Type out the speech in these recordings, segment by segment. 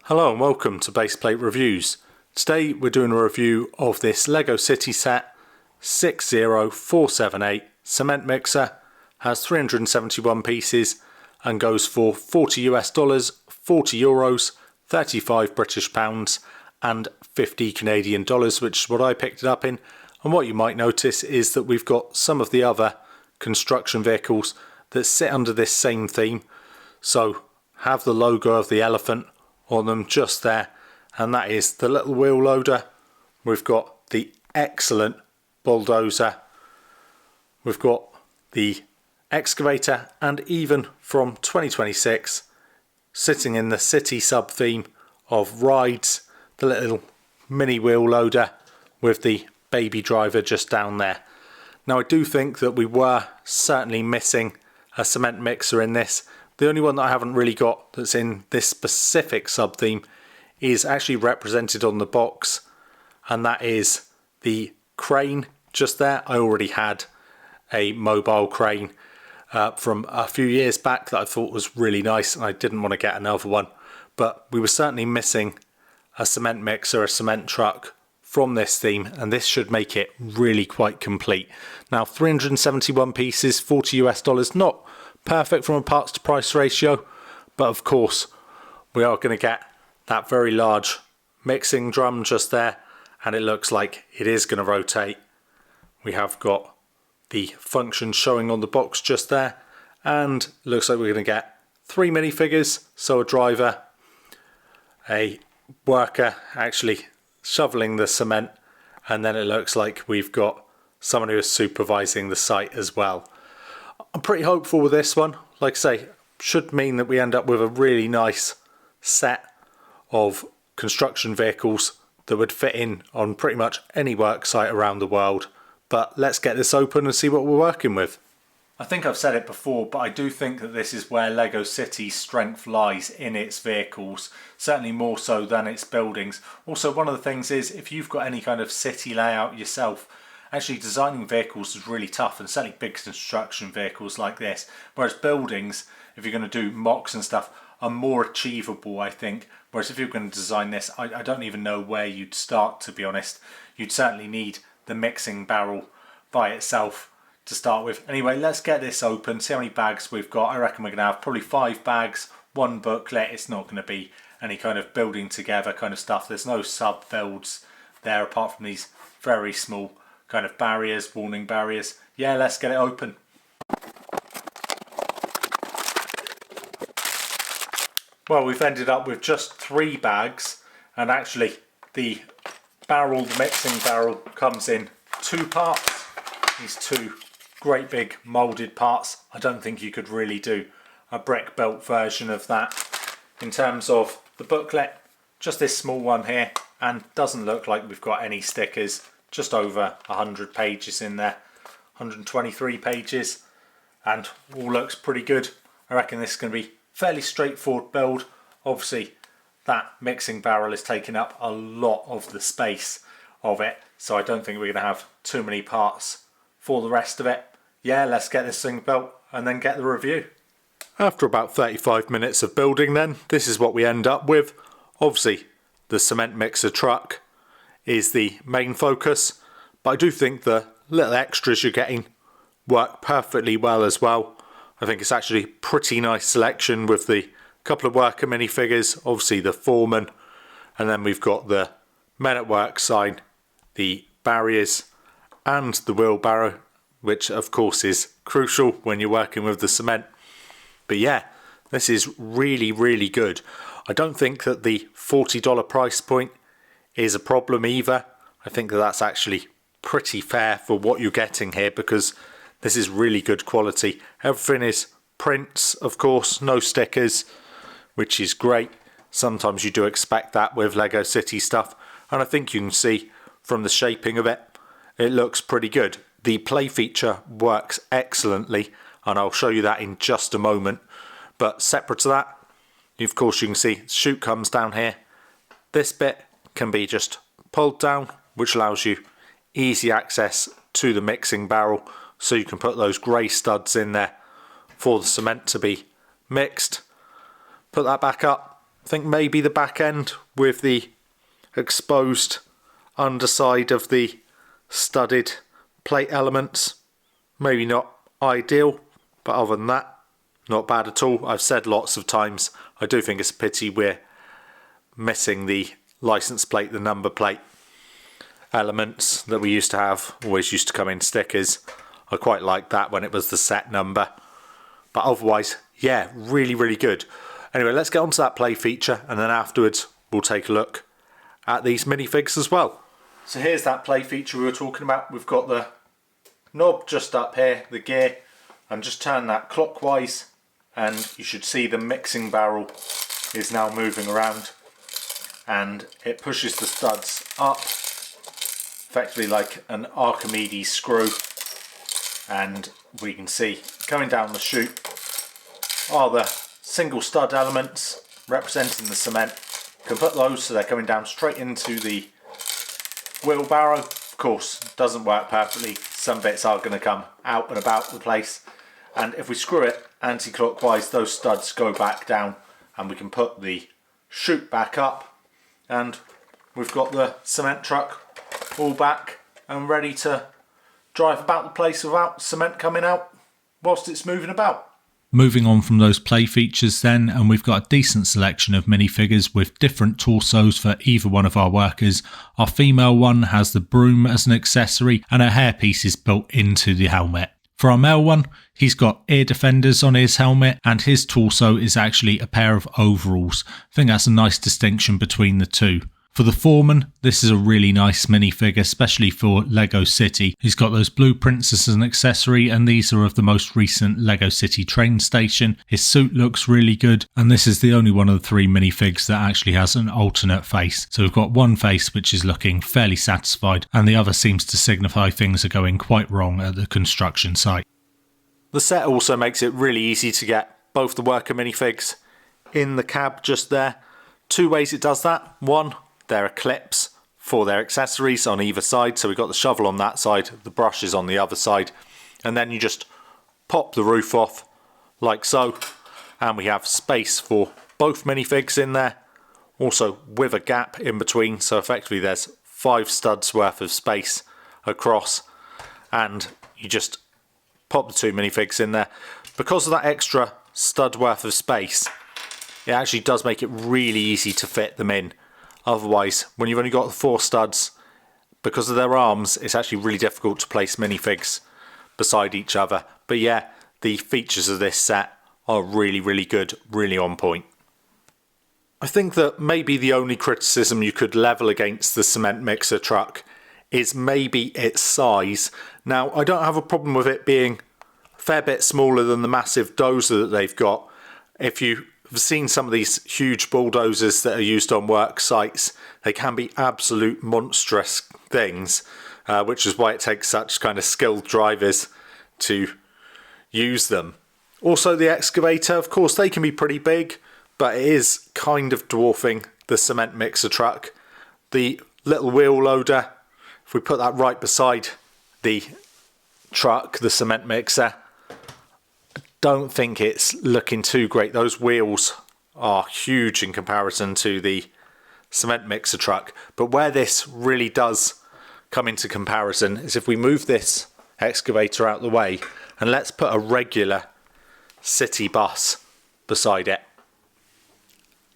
Hello and welcome to Baseplate Reviews. Today we're doing a review of this LEGO City Set 60478 cement mixer. Has 371 pieces and goes for $40 US, 40 euros, 35 British pounds and 50 Canadian dollars, which is what I picked it up in. And what you might notice is that we've got some of the other construction vehicles that sit under this same theme. So have the logo of the elephant on them just there, and that is the little wheel loader. We've got the excellent bulldozer, we've got the excavator, and even from 2026 sitting in the city sub theme of rides, the little mini wheel loader with the baby driver just down there. Now I do think that we were certainly missing a cement mixer in this. The only one that I haven't really got that's in this specific sub-theme is actually represented on the box, and that is the crane just there. I already had a mobile crane from a few years back that I thought was really nice, and I didn't want to get another one. But we were certainly missing a cement mixer, a cement truck from this theme, and this should make it really quite complete. Now 371 pieces, $40 US, not perfect from a parts to price ratio, but of course we are going to get that very large mixing drum just there, and it looks like it is going to rotate. We have got the function showing on the box just there, and looks like we're going to get 3 minifigures, so a driver, a worker actually shoveling the cement, and then it looks like we've got someone who is supervising the site as well. I'm pretty hopeful with this one. Like I say, should mean that we end up with a really nice set of construction vehicles that would fit in on pretty much any work site around the world. But let's get this open and see what we're working with. I think I've said it before, but I do think that this is where LEGO City's strength lies, in its vehicles, certainly more so than its buildings. Also, one of the things is, if you've got any kind of city layout yourself, actually designing vehicles is really tough, and certainly big construction vehicles like this. Whereas buildings, if you're going to do mocks and stuff, are more achievable, I think. Whereas if you're going to design this, I don't even know where you'd start, to be honest. You'd certainly need the mixing barrel by itself to start with. Anyway, let's get this open, see how many bags we've got. I reckon we're going to have probably 5 bags, 1 booklet. It's not going to be any kind of building together kind of stuff. There's no sub builds there apart from these very small kind of barriers, warning barriers. Yeah, let's get it open. Well, we've ended up with just 3 bags, and actually the barrel, the mixing barrel, comes in 2 parts. These 2 great big moulded parts. I don't think you could really do a brick built version of that. In terms of the booklet, just this small one here, and doesn't look like we've got any stickers. Just over 100 pages in there, 123 pages, and all looks pretty good. I reckon this is going to be fairly straightforward build. Obviously that mixing barrel is taking up a lot of the space of it, so I don't think we're going to have too many parts for the rest of it. Yeah, let's get this thing built and then get the review. After about 35 minutes of building then, this is what we end up with. Obviously the cement mixer truck is the main focus, but I do think the little extras you're getting work perfectly well as well. I think it's actually a pretty nice selection with the couple of worker minifigures, obviously the foreman, and then we've got the men at work sign, the barriers, and the wheelbarrow, which of course is crucial when you're working with the cement. But yeah, this is really, really good. I don't think that the $40 price point is a problem either. I think that that's actually pretty fair for what you're getting here, because this is really good quality. Everything is prints, of course, no stickers, which is great. Sometimes you do expect that with LEGO City stuff, and I think you can see from the shaping of it, it looks pretty good. The play feature works excellently, and I'll show you that in just a moment. But separate to that, of course you can see the chute comes down here. This bit can be just pulled down, which allows you easy access to the mixing barrel, so you can put those grey studs in there for the cement to be mixed. Put that back up, I think maybe the back end with the exposed underside of the studded plate elements, maybe not ideal, but other than that, not bad at all. I've said lots of times, I do think it's a pity we're missing the license plate, the number plate elements that we used to have, always used to come in stickers. I quite like that when it was the set number, but otherwise, yeah, really, really good. Anyway, let's get on to that play feature, and then afterwards we'll take a look at these minifigs as well. So here's that play feature we were talking about. We've got the knob just up here, the gear, and just turn that clockwise and you should see the mixing barrel is now moving around, and it pushes the studs up effectively like an Archimedes screw, and we can see coming down the chute are the single stud elements representing the cement. You can put those so they're coming down straight into the wheelbarrow. Of course, doesn't work perfectly, some bits are going to come out and about the place, and if we screw it anti-clockwise those studs go back down and we can put the chute back up, and we've got the cement truck all back and ready to drive about the place without cement coming out whilst it's moving about. Moving on from those play features then, and we've got a decent selection of minifigures with different torsos for either one of our workers. Our female one has the broom as an accessory and her hairpiece is built into the helmet. For our male one, he's got ear defenders on his helmet and his torso is actually a pair of overalls. I think that's a nice distinction between the two. For the foreman, this is a really nice minifig, especially for Lego City. He's got those blueprints as an accessory, and these are of the most recent Lego City train station. His suit looks really good, and this is the only one of the three minifigs that actually has an alternate face. So we've got one face which is looking fairly satisfied, and the other seems to signify things are going quite wrong at the construction site. The set also makes it really easy to get both the worker minifigs in the cab just there. Two ways it does that. One, there are clips for their accessories on either side, so we've got the shovel on that side, the brush is on the other side, and then you just pop the roof off like so, and we have space for both minifigs in there, also with a gap in between, so effectively there's 5 studs worth of space across, and you just pop the 2 minifigs in there. Because of that extra stud worth of space, it actually does make it really easy to fit them in. Otherwise, when you've only got 4 studs, because of their arms, it's actually really difficult to place minifigs beside each other. But yeah, the features of this set are really, really good, really on point. I think that maybe the only criticism you could level against the cement mixer truck is maybe its size. Now, I don't have a problem with it being a fair bit smaller than the massive dozer that they've got. If you I've seen some of these huge bulldozers that are used on work sites. They can be absolute monstrous things, which is why it takes such kind of skilled drivers to use them. Also the excavator, of course, they can be pretty big, but it is kind of dwarfing the cement mixer truck. The little wheel loader, if we put that right beside the truck, the cement mixer, don't think it's looking too great. Those wheels are huge in comparison to the cement mixer truck. But where this really does come into comparison is if we move this excavator out the way and let's put a regular city bus beside it.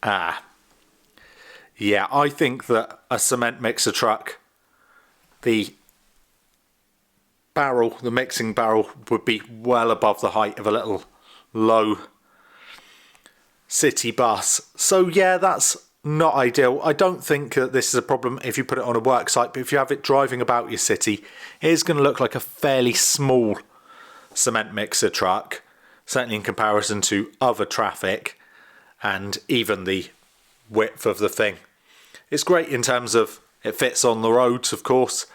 Yeah, I think that a cement mixer truck, the barrel, the mixing barrel, would be well above the height of a little low city bus. So yeah, that's not ideal. I don't think that this is a problem if you put it on a work site, but if you have it driving about your city, it is going to look like a fairly small cement mixer truck, certainly in comparison to other traffic and even the width of the thing. It's great in terms of it fits on the roads, of course,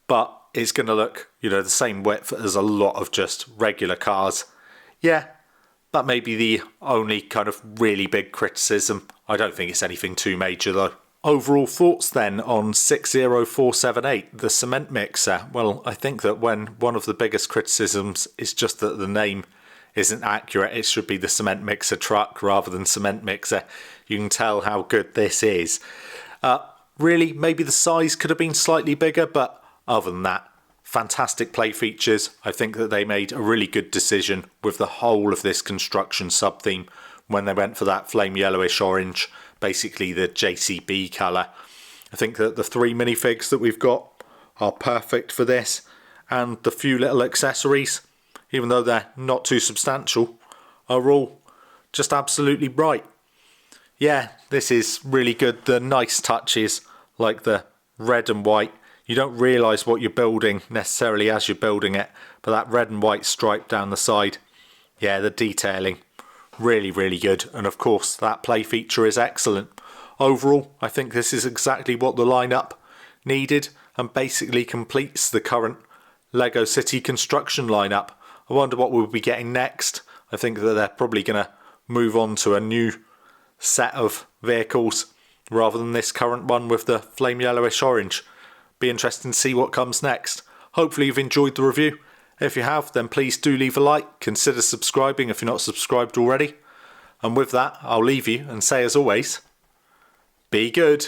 but it's going to look, the same width as a lot of just regular cars. Yeah, that may be the only kind of really big criticism. I don't think it's anything too major though. Overall thoughts then on 60478, the cement mixer. Well, I think that when one of the biggest criticisms is just that the name isn't accurate. It should be the cement mixer truck rather than cement mixer. You can tell how good this is. Really, maybe the size could have been slightly bigger, but other than that, fantastic play features. I think that they made a really good decision with the whole of this construction sub-theme when they went for that flame yellowish orange, basically the JCB colour. I think that the 3 minifigs that we've got are perfect for this, and the few little accessories, even though they're not too substantial, are all just absolutely right. Yeah, this is really good. The nice touches like the red and white, you don't realise what you're building necessarily as you're building it, but that red and white stripe down the side, yeah, the detailing, really, really good. And of course, that play feature is excellent. Overall, I think this is exactly what the lineup needed and basically completes the current Lego City construction lineup. I wonder what we'll be getting next. I think that they're probably going to move on to a new set of vehicles rather than this current one with the flame yellowish orange. Be interesting to see what comes next. Hopefully you've enjoyed the review. If you have, then please do leave a like. Consider subscribing if you're not subscribed already. And with that, I'll leave you and say as always, be good.